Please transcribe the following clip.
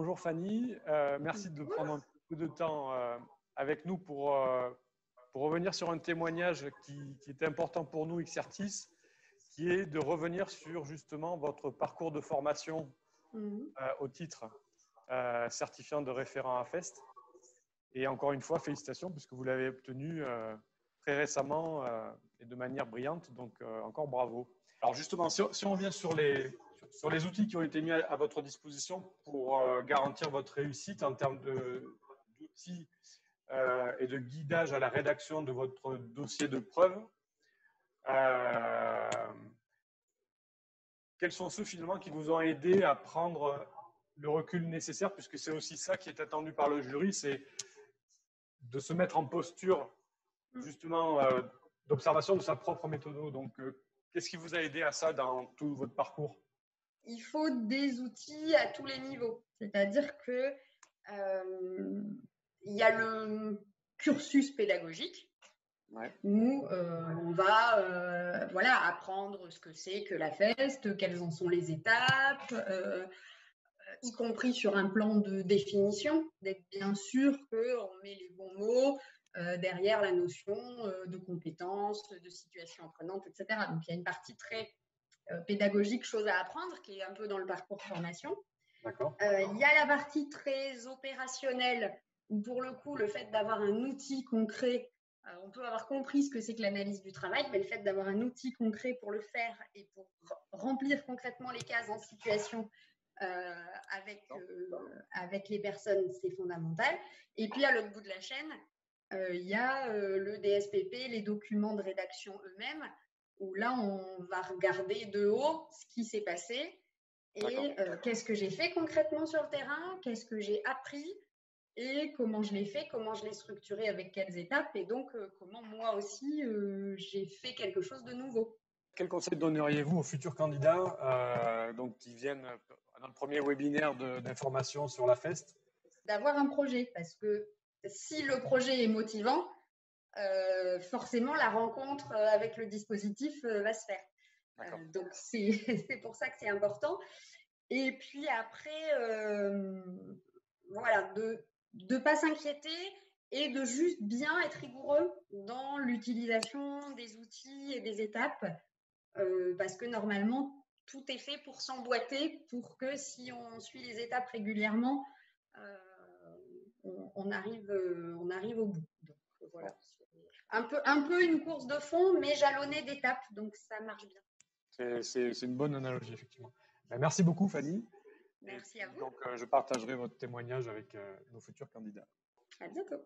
bonjour Fanny. Merci de prendre un peu de temps avec nous pour revenir sur un témoignage qui est important pour nous, Xertis, qui est de revenir sur justement votre parcours de formation au titre certifiant de référent à FEST. Et encore une fois, félicitations puisque vous l'avez obtenu très récemment et de manière brillante. Donc, encore bravo. Alors justement, si on revient sur les outils qui ont été mis à votre disposition pour garantir votre réussite en termes d'outils et de guidage à la rédaction de votre dossier de preuve, quels sont ceux finalement qui vous ont aidé à prendre le recul nécessaire, puisque c'est aussi ça qui est attendu par le jury, c'est de se mettre en posture justement d'observation de sa propre méthode. Donc, qu'est-ce qui vous a aidé à ça dans tout votre parcours? Il faut des outils à tous les niveaux. C'est-à-dire que il y a le cursus pédagogique où on va apprendre ce que c'est que la FEST, quelles en sont les étapes, y compris sur un plan de définition, d'être bien sûr qu'on met les bons mots derrière la notion de compétences, de situation apprenante, etc. Donc, il y a une partie très pédagogique, chose à apprendre, qui est un peu dans le parcours formation. D'accord. Il y a la partie très opérationnelle, où pour le coup, le fait d'avoir un outil concret, on peut avoir compris ce que c'est que l'analyse du travail, mais le fait d'avoir un outil concret pour le faire et pour remplir concrètement les cases en situation avec les personnes, c'est fondamental. Et puis, à l'autre bout de la chaîne, il y a le DSPP, les documents de rédaction eux-mêmes, où là, on va regarder de haut ce qui s'est passé et qu'est-ce que j'ai fait concrètement sur le terrain, qu'est-ce que j'ai appris et comment je l'ai fait, comment je l'ai structuré, avec quelles étapes et donc comment moi aussi j'ai fait quelque chose de nouveau. Quel conseil donneriez-vous aux futurs candidats qui viennent dans le premier webinaire d'information sur la FEST? D'avoir un projet, parce que si le projet est motivant, forcément la rencontre avec le dispositif va se faire. Donc c'est pour ça que c'est important. Et puis après, de ne pas s'inquiéter et de juste bien être rigoureux dans l'utilisation des outils et des étapes, parce que normalement, tout est fait pour s'emboîter, pour que si on suit les étapes régulièrement, on arrive au bout. Donc, voilà. Un peu une course de fond, mais jalonnée d'étapes, donc ça marche bien. C'est une bonne analogie, effectivement. Merci beaucoup, Fanny. Merci à vous. Donc, je partagerai votre témoignage avec nos futurs candidats. À bientôt.